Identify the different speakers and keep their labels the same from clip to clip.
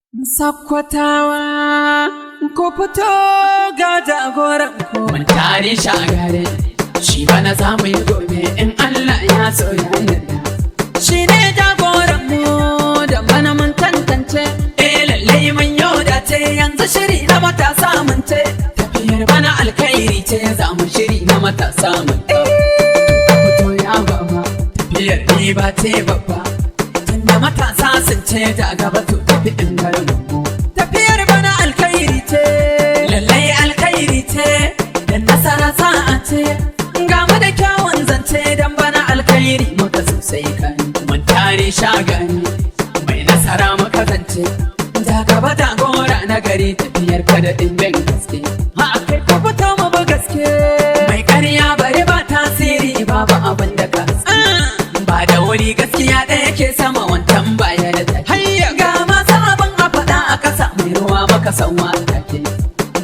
Speaker 1: Sakkwatawa ku fito ga jagoran ku.
Speaker 2: Mun tare shagare shi bana za mu yi gobe in Allah ya so ya yarda.
Speaker 1: Shi ne jagoran mu da bana mun tantance.
Speaker 2: Lallai mun yau da ce yanzu shiri na matasa mun ce. Tafiyar bana alkhairi ce za mu shiri na matasa mun ce. Fito ya baba tafiyar ni ba ce babba. Tunda matasa sun ce da gaba to tafi in garin mu.
Speaker 1: Tafiyar bana alkhairi ce.
Speaker 2: Lallai alkhairi ce
Speaker 1: Dan nasara sa'a ce.
Speaker 2: ga mu da kyawun zance dan bana alkhairi muka sosai kan. Mun tare shagari mai nasara muka zance. Da gaba da gora na gari tafiyar ka da ɗimbin gaske.
Speaker 1: Ha kai ku fito mu ba gaske.
Speaker 2: Mai ƙarya bari ba tasiri babu abin da ka ba da wuri gaskiya ɗaya ke sama wancan baya da take.
Speaker 1: Hayya
Speaker 2: Ga masu abin a faɗa a ƙasa mai ruwa maka san wa take.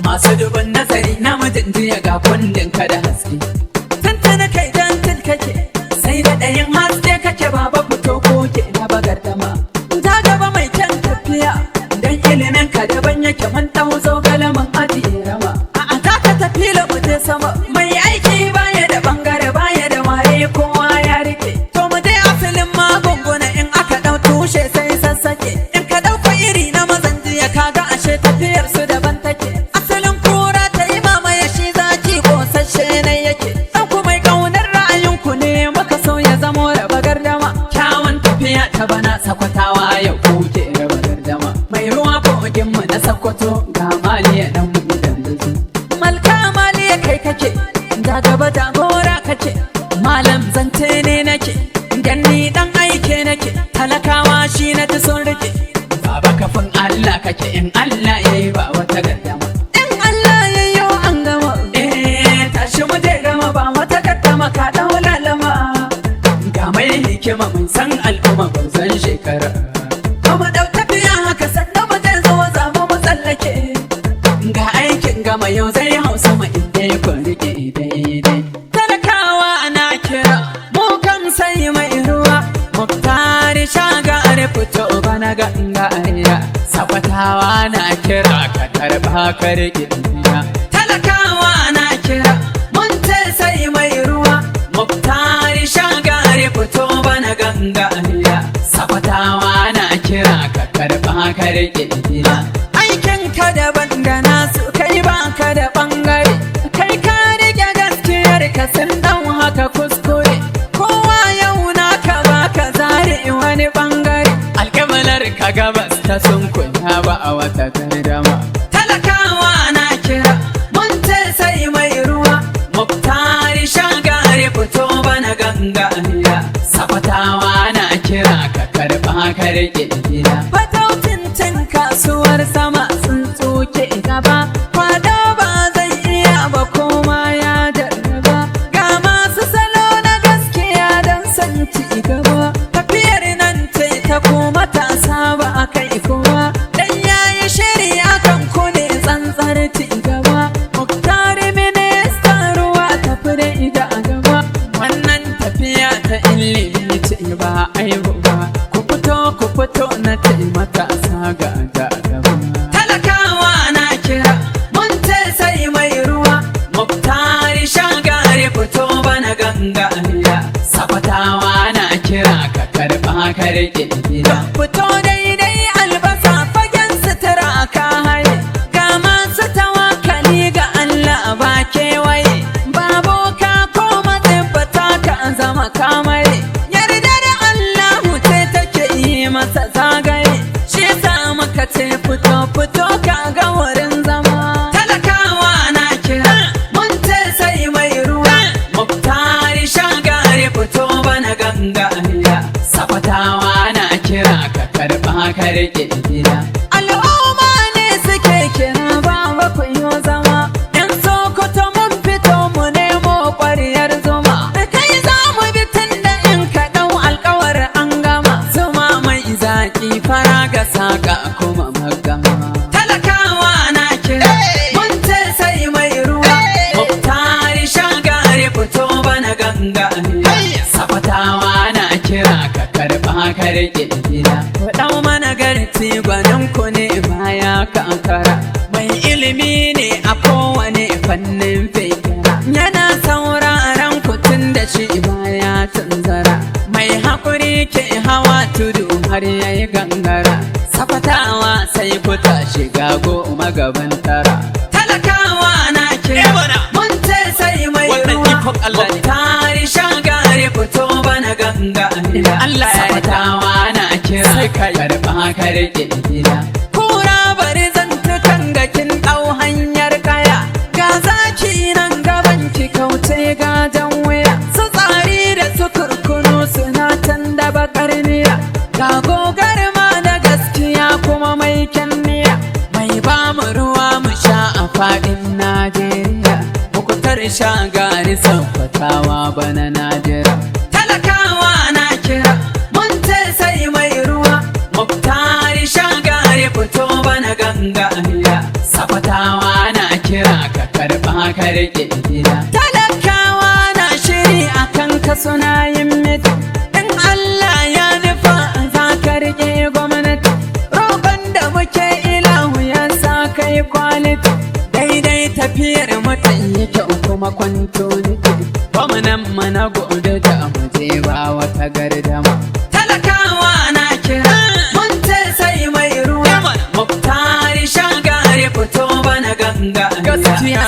Speaker 2: Masu dubin nazari na mijin jiya ga kundin ka da haske.
Speaker 1: tantana kai dan til kake.
Speaker 2: Sai da ɗayan haske kake baba fito koke na bagar dama.
Speaker 1: Ta gaba mai kyan tafiya.
Speaker 2: Dan ilimin ka daban yake mun ɗau zogale mun ajiye rama.
Speaker 1: A'a ta ka tafi mu je sama.
Speaker 2: Mai aiki baya da bangare baya da waye kowa ya rike.
Speaker 1: To mu je asalin magunguna in aka ɗau tushe sai sassake. In ka ɗauko iri na mazan jiya kaga ashe tafiyar su daban take. Asalin kura ta yi mamaye shi zaki ƙosashe na yake. Ɗan ku mai ƙaunar ra'ayinku ne muka so ya zamo raba gardama.
Speaker 2: Kyawun tafiya ta bana sakwatawa yau kuke raba gardama. Mai ruwa kogin mu na sakwato ga maliya dan mu dandazo.
Speaker 1: Malka maliya kai kake. Da gaba da gora kake. Malam zance ne nake. Dan ni dan aike nake. Talakawa shi na ta son rike.
Speaker 2: Baba kafin Allah kake in Allah yayi ba wata gardama.
Speaker 1: In Allah ya yi an gama.
Speaker 2: Tashi mu je gama ba wata gaddama ka dau lalama. Ga mai hikima mun san al'umma ban san shekara.
Speaker 1: Kuma ɗau tafiya haka sannan mu zai zo za mu tsallake.
Speaker 2: Ga aikin gama yau zai hausa ma inda ya rike daidai.
Speaker 1: Talakawa ana kira mu kan sai mai ruwa. Muktari shagari fito
Speaker 2: Bana ganga aya sakwatawa na kira ka karba ka rike ina.
Speaker 1: talakawa ana kira mun ce sai mai ruwa.
Speaker 2: Muktari shagari fito bana ganga aya sakwatawa na kira ka karba ka rike ina.
Speaker 1: Aikin ka daban da nasu kai ba ka da bangare. Kai ka rike gaskiyar ka sun dan haka kuskure. Kowa yau naka ba ka zare wani bangare.
Speaker 2: Alkamalar ka gabas ta sun kunya ba a wata gardama.
Speaker 1: Talakawa na kira mun ce sai mai ruwa.
Speaker 2: Muktari shagari fito bana ganga aya sakwatawa na kira ka karba ka rike ina.
Speaker 1: Fatautin cin kasuwar sama sun tsoke gaba. Kwado ba zai iya ba koma ya jarraba. Ga masu salo na gaskiya don san ci gaba. Tafiyar nan ce ta ko matasa ba a kai kowa. Dan yayi shiri akan ku ne tsantsar ci gaba. Muktari minista ruwa tafi da ida a gaba.
Speaker 2: Wannan tafiya ta ilimi ce ba aibu ba. Ku fito na taimaka ga gaba.
Speaker 1: Talakawa na kira mun ce sai mai ruwa.
Speaker 2: Muktari shagari fito bana ganga aya sakwatawa na kira ka karba ka rike ina.
Speaker 1: Fito daidai albasa fagen sutura ka haye. Ga masu tawakali ga Allah ba kewaye. Babu ka ko matsibbata ka zama kamare. Yardar Allahu ce take yi masa zagaye. Shi sa muka ce fito ka ga wurin zama. Talakawa na kira mun ce sai mai ruwa.
Speaker 2: Muktari shagari fito bana ganga aya sakwatawa na kira ka karba ka rike ina.
Speaker 1: Al'umma ne suke kira ba ku yi zama. Yan Sokoto mun fito mu nemo ƙwariyar zuma. Kai za mu bi tun da in ka ɗau alƙawar an gama.
Speaker 2: Zuma mai zaki fara ga saka kuma
Speaker 1: baya kankara, mai ilimi ne a kowane fannin fikira, yana sauraron kutun da shi baya tunzara, mai haƙuri ke hawa tudu har yayi gangara, safatawa sai kuta shiga goma gaban tara, talakawa na kira mun ce sai mai ruwa, tari shagari fito bana ganga Allah ya safatawa na kira karɓa ka rike gida, kura bari zantukan ga kin ɗau hanyar kaya, ga zaki nan gaban ki kauce gajan wuya, su tsari da su kurkunu suna can da bakar niya, ga gogar ma da gaskiya kuma mai kyanniya, mai ba mu ruwa mu sha a faɗin Najeriya, mukutar shagari sanfatawa bana Najeriya, talakawa na kira mun ce sai mai ruwa, muktari shagari fito bana ganga safatawa na kira ka karɓa ka rike gida, talakawa na shiri akan ka suna yin mita, in Allah ya nufa za ka rike gwamnati, roƙon da muke ilahu ya sa kai kwaliti, daidai tafiyar mutan yi kyau kuma kwanto niki, gwamnan mana gobe da muje ba wata gardama, talakawa na kira mun ce sai mai ruwa, muktari shagari fito bana ganga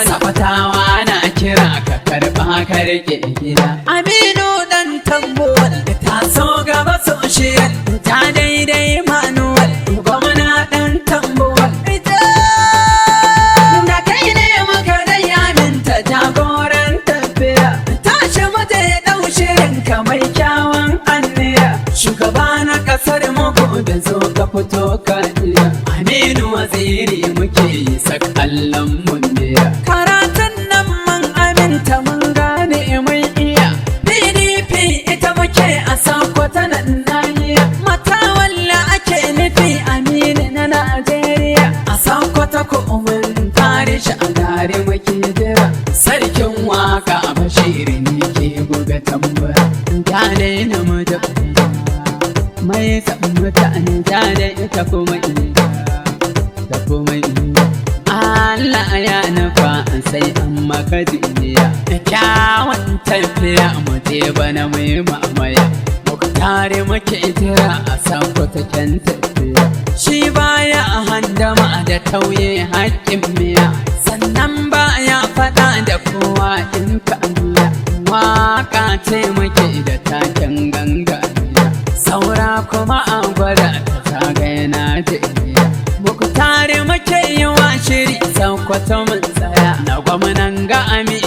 Speaker 1: safatawa na kira ka karɓa ka rike gida, Aminu dan tambuwal ta so gaba social ta daidai manuwal, gwamna dan tambuwal da kai ne muka dai aminta jagoran tafiya, tashi muje ɗau shirin ka mai kyawun anniya, shugaba na ƙasar muku da zo ka fito ka iya, Aminu waziri muke yi sakallon mun biya, karatun nan mun aminta mun gane mun iya, PDP ita muke a Sokoto nan nahiya, matawalla ake nufi Aminu na Najeriya, a Sokoto ko mun tare shi a gare muke jira, sarkin waka Bashir ne ke buga tambara, gane na mu da mai san mutane gane ita kuma ina da kuma ina, Allah ya nufa sai an maka duniya, da kyawun tafiya mu je bana mai mamaya, muka tare muke jira a Sokoto kyan tafiya, shi baya handama da tauye haƙƙin miya, sannan baya faɗa da kowa in ka aniya, waka ce muke da taken gangariya, saura kuma a gwada ta zagaye Najeriya, muku tare muke yi wa shiri Sokoto mun tsaya, na gwamnan ga Aminu